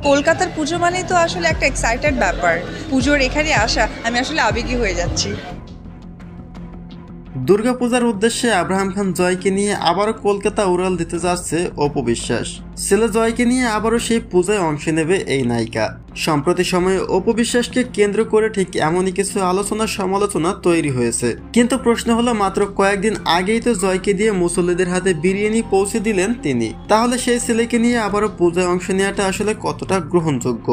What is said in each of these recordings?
কলকাতার পুজো মানেই তো আসলে একটা এক্সাইটেড ব্যাপার। পুজোর এখানে আসা আমি আসলে আবেগী হয়ে যাচ্ছি। দুর্গাপূজার উদ্দেশ্যে আব্রাহাম খান জয়কে নিয়ে আবারও কলকাতা উড়াল দিতে যাচ্ছে অপু বিশ্বাস। ছেলে জয়কে নিয়ে আবারও সেই পূজায় অংশ নেবে এই নায়িকা। সম্প্রতি সময়ে অপু বিশ্বাসকে কেন্দ্র করে ঠিক এমনই কিছু আলোচনা সমালোচনা তৈরি হয়েছে। কিন্তু প্রশ্ন হলো, মাত্র কয়েকদিন আগেই তো জয়কে দিয়ে মুসল্লিদের হাতে বিরিয়ানি পৌঁছে দিলেন তিনি। তাহলে সেই ছেলেকে নিয়ে আবারও পূজায় অংশ নেওয়াটা আসলে কতটা গ্রহণযোগ্য?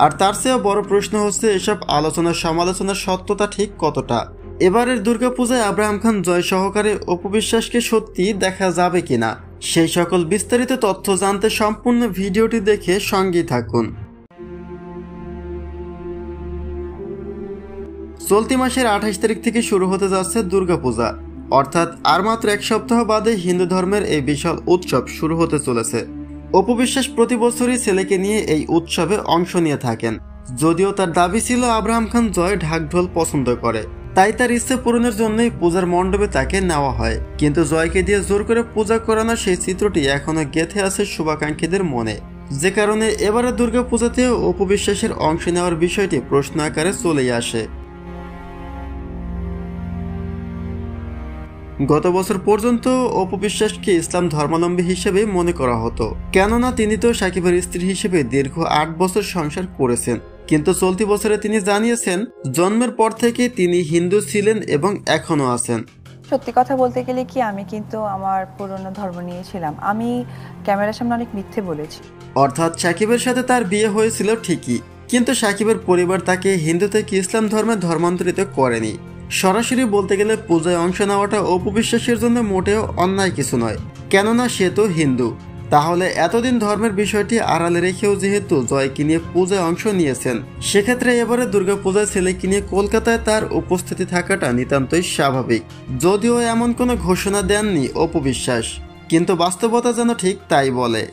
আর তার চেয়েও বড় প্রশ্ন হচ্ছে, এসব আলোচনা সমালোচনার সত্যতা ঠিক কতটা? এবারের দুর্গাপূজায় আব্রাহাম খান জয় সহকারে অপু বিশ্বাসকে সত্যি দেখা যাবে কিনা, সেই সকল বিস্তারিত তথ্য জানতে সম্পূর্ণ ভিডিওটি দেখে সঙ্গেই থাকুন। চলতি মাসের 28 তারিখ থেকে শুরু হতে যাচ্ছে দুর্গাপূজা, অর্থাৎ আর মাত্র এক সপ্তাহ বাদে হিন্দু ধর্মের এই বিশাল উৎসব শুরু হতে চলেছে। অপু বিশ্বাস প্রতি বছরই ছেলেকে নিয়ে এই উৎসবে অংশ নিয়ে থাকেন। যদিও তার দাবি ছিল আব্রাহাম খান জয় ঢাকঢোল পছন্দ করে, তাই তার ইচ্ছে পূরণের জন্যই পূজার মণ্ডপে তাকে নেওয়া হয়। কিন্তু জয়কে দিয়ে জোর করে পূজা করানো সেই চিত্রটি এখনো গেঁথে আছে শুভাকাঙ্ক্ষীদের মনে, যে কারণে এবারে দুর্গাপূজাতেও অপু বিশ্বাসের অংশ নেওয়ার বিষয়টি প্রশ্ন আকারে চলেই আসে। গত বছর পর্যন্ত অপু বিশ্বাসকে ইসলাম ধর্মাবলম্বী হিসেবে মনে করা হতো, কেননা তিনি তো সাকিবের স্ত্রী হিসেবে দীর্ঘ 8 বছর সংসার করেছেন। কিন্তু চলতি বছরে তিনি জানিয়েছেন, জন্মের পর থেকে তিনি হিন্দু ছিলেন এবং এখনো আছেন। সত্যি কথা বলতে গেলে কি, আমি কিন্তু আমার পুরনো ধর্ম নিয়েছিলাম। আমি ক্যামেরার সামনে অনেক মিথ্যে বলেছি। অর্থাৎ সাকিবের সাথে তার বিয়ে হয়েছিল ঠিকই, কিন্তু সাকিবের পরিবার তাকে হিন্দু থেকে ইসলাম ধর্মে ধর্মান্তরিত করেনি। সরাসরি বলতে গেলে পূজায় অংশ নেওয়াটা অপু বিশ্বাসের জন্য মোটেও অন্যায় কিছু নয়, কেননা সে তো হিন্দু। তাহলে এতদিন ধর্মের বিষয়টি আড়ালে রেখেও যেহেতু জয়কে নিয়ে পূজায় অংশ নিয়েছেন, সেক্ষেত্রে এবারে দুর্গাপূজায় ছেলেকে নিয়ে কলকাতায় তার উপস্থিতি থাকাটা নিতান্তই স্বাভাবিক। যদিও এমন কোনো ঘোষণা দেননি অপু বিশ্বাস, কিন্তু বাস্তবতা যেন ঠিক তাই বলে।